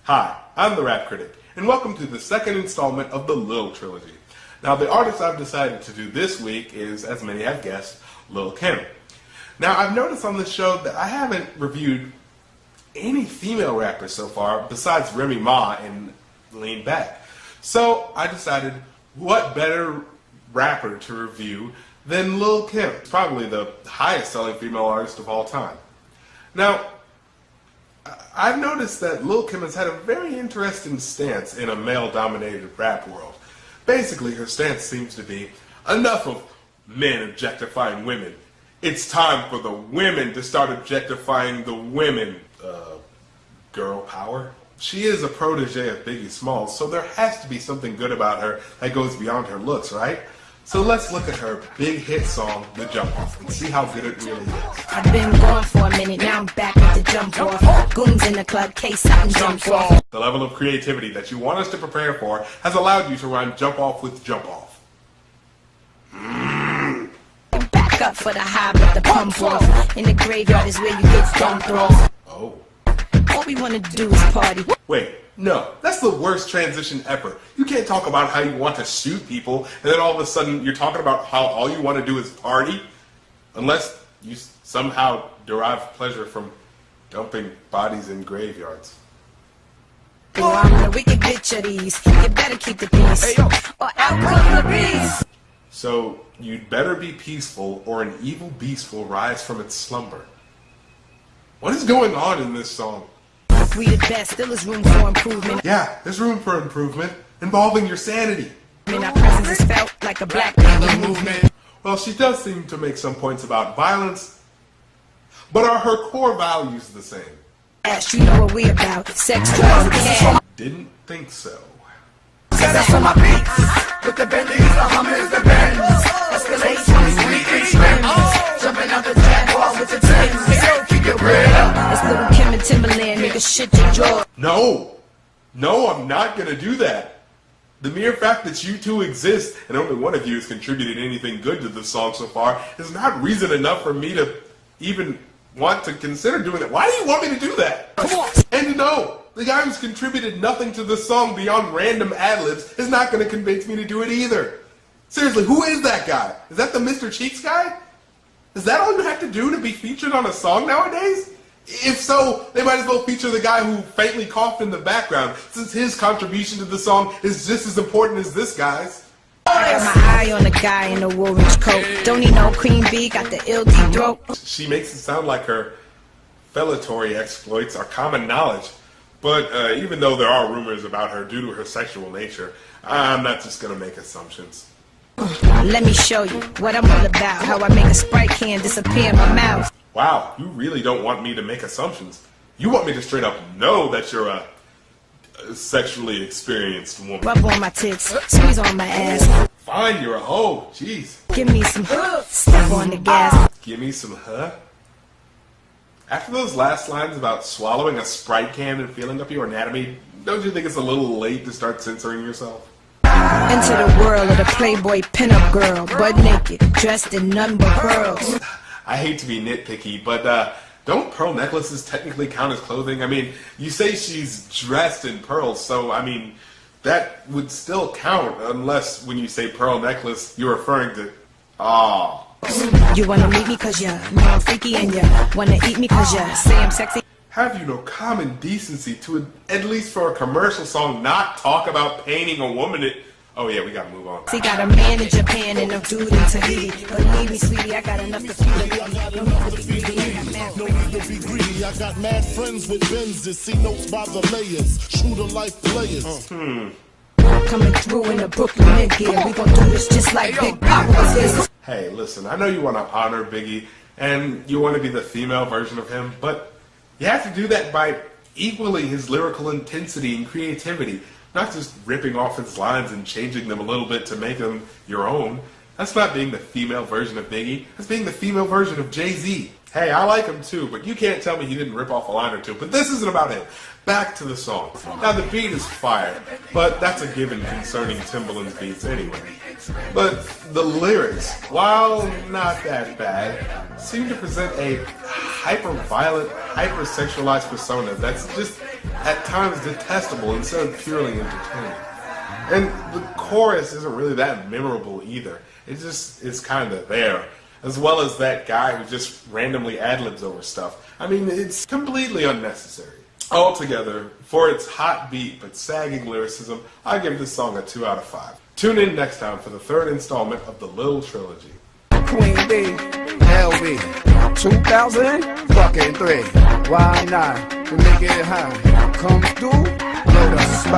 Hi, I'm the Rap Critic, and welcome to the second installment of the Lil Trilogy. Now, the artist I've decided to do this week is, as many have guessed, Lil Kim. Now, I've noticed on this show that I haven't reviewed any female rappers so far besides Remy Ma and Lean Back. So I decided, what better rapper to review than Lil Kim? Probably the highest selling female artist of all time. Now, I've noticed that Lil Kim has had a very interesting stance in a male-dominated rap world. Basically, her stance seems to be, enough of men objectifying women. It's time for the women to start objectifying the women. Girl power? She is a protege of Biggie Smalls, so there has to be something good about her that goes beyond her looks, right? So let's look at her big hit song, The Jump Off, and see how good it really is. I've been gone for a minute, now I'm back with the jump off. Goons in the club, case something jump off. The level of creativity that you want us to prepare for has allowed you to rhyme jump off with jump off. Back up for the high, but the pump off. In the graveyard is where you get dumped off. Oh. All we wanna do is party. Wait, no, that's the worst transition ever. You can't talk about how you want to shoot people, and then all of a sudden you're talking about how all you want to do is party? Unless you somehow derive pleasure from dumping bodies in graveyards. Oh, I'm the wicked bitch of these. You better keep the peace, or out come the beast. So, you'd better be peaceful, or an evil beast will rise from its slumber. What is going on in this song? We the best, still is room for improvement. Yeah, there's room for improvement, involving your sanity. Our presence is felt like a black panther movement. Well, she does seem to make some points about violence, but are her core values the same? Ash, you know what we about. Sex, drugs, and cash. Didn't think so. Set us on my beats, with the Bentleys, the Hummers, the Benz, Escalade, we expense, jumping out the Jaguar with the Timbs, keep your bread up. That's Little Kim and Timberland, nigga, shit your jaw. No, I'm not gonna do that. The mere fact that you two exist, and only one of you has contributed anything good to this song so far, is not reason enough for me to even want to consider doing it. Why do you want me to do that? Come on. And no, the guy who's contributed nothing to this song beyond random ad-libs is not gonna convince me to do it either. Seriously, who is that guy? Is that the Mr. Cheeks guy? Is that all you have to do to be featured on a song nowadays? If so, they might as well feature the guy who faintly coughed in the background, since his contribution to the song is just as important as this guy's. I got my eye on the guy in the orange coat. Don't need no cream bee, got the ill deep throat. She makes it sound like her felatory exploits are common knowledge. But even though there are rumors about her due to her sexual nature, I'm not just gonna make assumptions. Let me show you what I'm all about. How I make a Sprite can disappear in my mouth. Wow, you really don't want me to make assumptions. You want me to straight up know that you're a sexually experienced woman. Rub on my tits, squeeze on my ass. Fine, you're a hoe. Jeez. Give me some, step on the gas. Give me some After those last lines about swallowing a Sprite can and feeling up your anatomy, don't you think it's a little late to start censoring yourself? Into the world of the Playboy pinup girl, butt naked, dressed in none but pearls. I hate to be nitpicky, but don't pearl necklaces technically count as clothing? I mean, you say she's dressed in pearls, so I mean, that would still count unless when you say pearl necklace, you're referring to, You wanna meet me cause you know I'm freaky, and you wanna eat me cause you say I'm sexy. Have you no common decency to, at least for a commercial song, not talk about painting a woman? Oh yeah, we gotta move on. See, got a man in Japan and a dude in Tahiti. Believe me, sweetie, I got enough to feed a I got mad friends with Benzes, see notes by the layers, true to life players. Coming through in the Brooklyn mid-gear. We gon' do this just like Big Pop was his. Hey, listen, I know you want to honor Biggie, and you want to be the female version of him, but you have to do that by equaling his lyrical intensity and creativity, not just ripping off his lines and changing them a little bit to make them your own. That's not being the female version of Biggie. That's being the female version of Jay-Z. Hey, I like him too, but you can't tell me he didn't rip off a line or two. But this isn't about him. Back to the song. Now, the beat is fire, but that's a given concerning Timbaland's beats anyway. But the lyrics, while not that bad, seem to present a hyper-violent, hyper-sexualized persona that's just at times detestable instead of purely entertaining. And the chorus isn't really that memorable either. It just is kind of there. As well as that guy who just randomly ad-libs over stuff. I mean, it's completely unnecessary. Altogether, for its hot beat but sagging lyricism, I give this song a 2 out of 5. Tune in next time for the third installment of the Lil Trilogy. Queen B, LB, 2003. Why not? To make it high. Come through, Rus Sub.